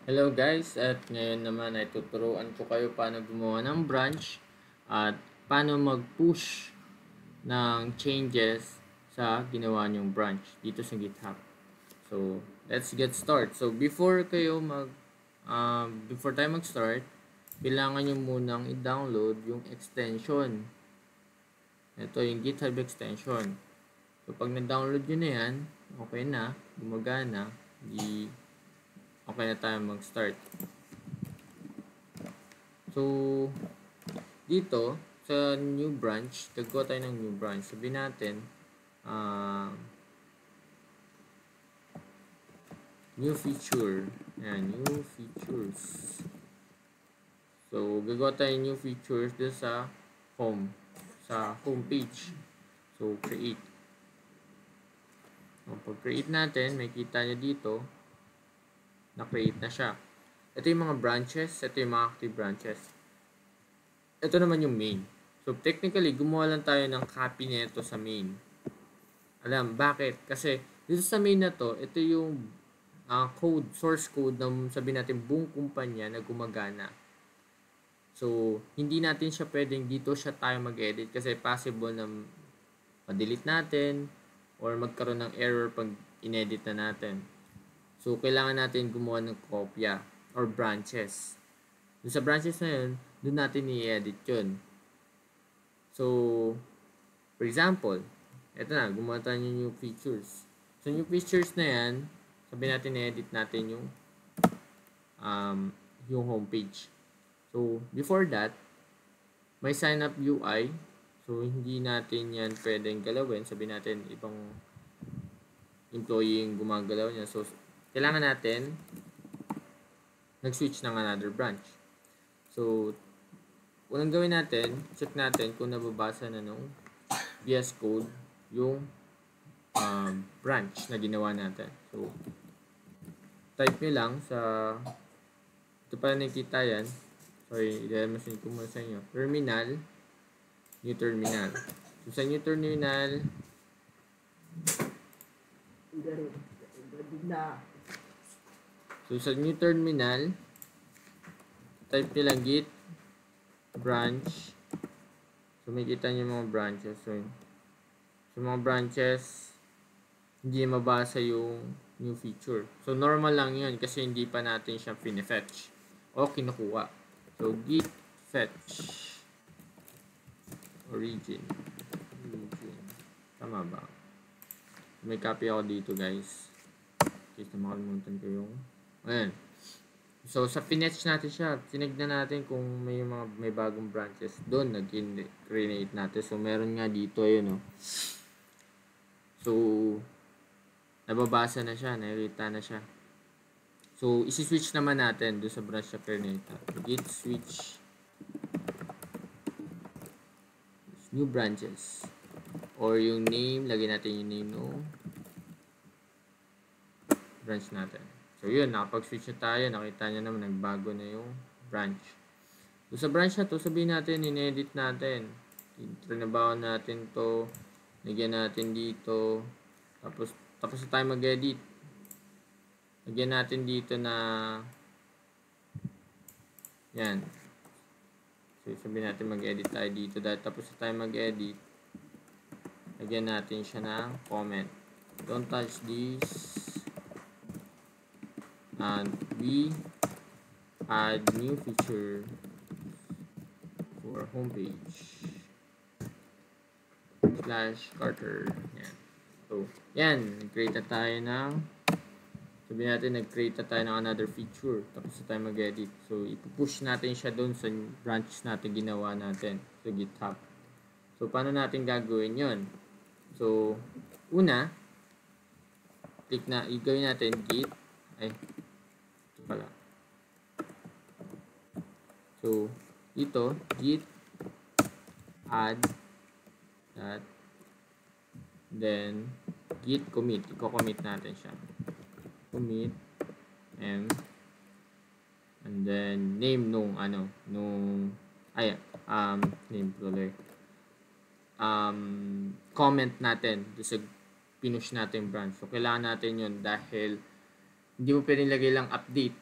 Hello guys, at ngayon naman ay tuturuan ko kayo paano gumawa ng branch at paano mag-push ng changes sa ginawa nyong branch dito sa GitHub. So, let's get started. So, before tayo mag-start, kailangan nyo munang i-download yung extension. Ito yung GitHub extension. So, pag na-download nyo na yan, okay na, gumagana, okay na tayo mag-start. So, dito, sa new branch, gagawa tayo ng new branch. Sabihin natin, new feature. Ayan, new features. So, gagawa tayo ng new features dito sa home page. So, create. So, pag create natin, may kita nyo dito, na-create na siya. Ito yung mga branches, ito yung mga active branches. Ito naman yung main. So, technically, gumawa lang tayo ng copy nito sa main. Alam, bakit? Kasi, dito sa main na to, ito yung source code ng sabihin natin buong kumpanya na gumagana. So, hindi natin siya pwedeng dito siya tayo mag-edit kasi possible na ma-delete natin or magkaroon ng error pag inedit na natin. So, kailangan natin gumawa ng kopya or branches. Doon sa branches na yun, doon natin i-edit yun. So, for example, ito na, gumawa tayo ng new features. So, new features na yan, sabihin natin i-edit natin yung homepage. So, before that, may sign up UI. So, hindi natin yan pwedeng galawin. Sabihin natin, ibang employee yung gumagalaw niya. So, kailangan natin nag-switch ng another branch. So, unang gawin natin, check natin kung nababasa na nung VS Code yung branch na ginawa natin. So, type nyo lang sa ito pala nakikita yan. Sorry, i-demonstrate ko muna sa inyo. Terminal, new terminal. So, sa new terminal, type nyo lang git branch. So, may kita nyo mga branches. So, sa mga branches, hindi mabasa yung new feature. So, normal lang yun kasi hindi pa natin siya pinefetch o kinukuha. So, git fetch origin. Tama ba? May copy ako dito, guys. Case na makalimutan ko yung ayan. So, sa finetch natin siya, tinignan natin kung may bagong branches doon, nag-create natin. So, meron nga dito, yun, So, nababasa na siya, nakikita na siya. So, isi-switch naman natin doon sa branch na create. Git switch new branches. Or yung name, lagyan natin yung name no branch natin. So, yun, nakapag-switch na tayo. Nakita nyo naman, nagbago na yung branch. So, sa branch na to, sabihin natin, in-edit natin. Trinabaho natin to. Lagyan natin dito. Tapos na tayo mag-edit. Lagyan natin dito na yan. So, sabihin natin mag-edit tayo dito. Dahil tapos na tayo mag-edit, lagyan natin siya ng comment. Don't touch this. And we add new feature for homepage /Carter. Yan. So, yan. Nag-create na tayo ng sabihin natin, nag-create na tayo ng another feature. Tapos na tayo mag-edit. So, ipupush natin siya doon sa branches natin ginawa natin sa GitHub. So, paano natin gagawin yon? So, una, gawin natin git. Ito pala. So, dito, git add that, then git commit. Iko-commit natin siya. Commit and then name name tuloy. Comment natin doon sa pinush natin branch. So, kailangan natin yun dahil hindi mo pwedeng lagay lang update.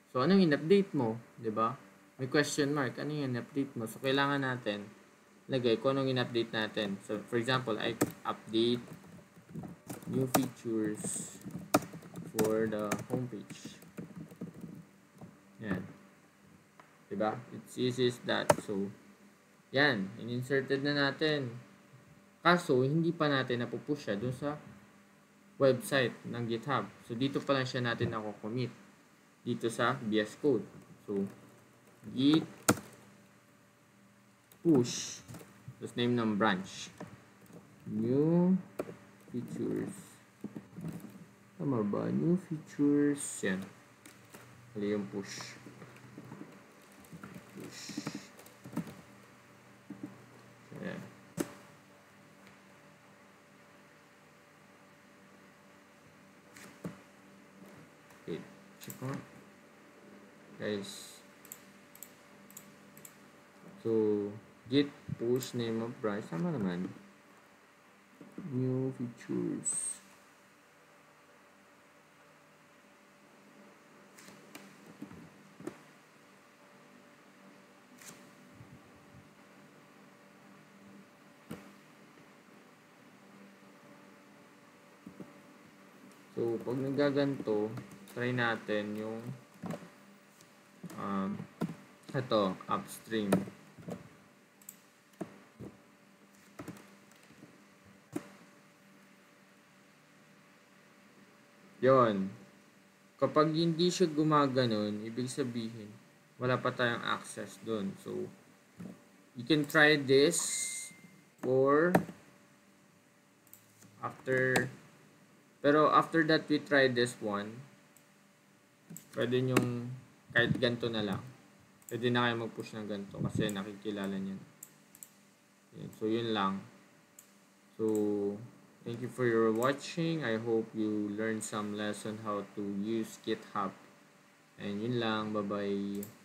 So, anong in-update mo? 'Di ba? May question mark. Ano yung in-update mo? So, kailangan natin lagay kung anong in-update natin. So, for example, I update new features for the homepage. Yan. 'Di ba? It's easy as that. So, yan. In-inserted na natin. Kaso, hindi pa natin napupush siya dun sa website ng GitHub. So, dito pa lang siya natin nako-commit. Dito sa VS Code. So, git push. Tapos name ng branch. New features. Tama ba? New features. Yan. Mali yung push. Push. Yan. Okay. Check mo. Guys. So, git push name of branch. Tama naman. New features. So, pag nagaganto, try natin yung ito, upstream. Yon. Kapag hindi siya gumaganon, ibig sabihin, wala pa tayong access doon. So, you can try this or pero after that we try this one, pwede nyong kahit ganito na lang. Pwede na kayo mag-push ng ganito kasi nakikilala niyan. So, yun lang. So, thank you for your watching. I hope you learned some lesson how to use GitHub. And yun lang. Bye-bye.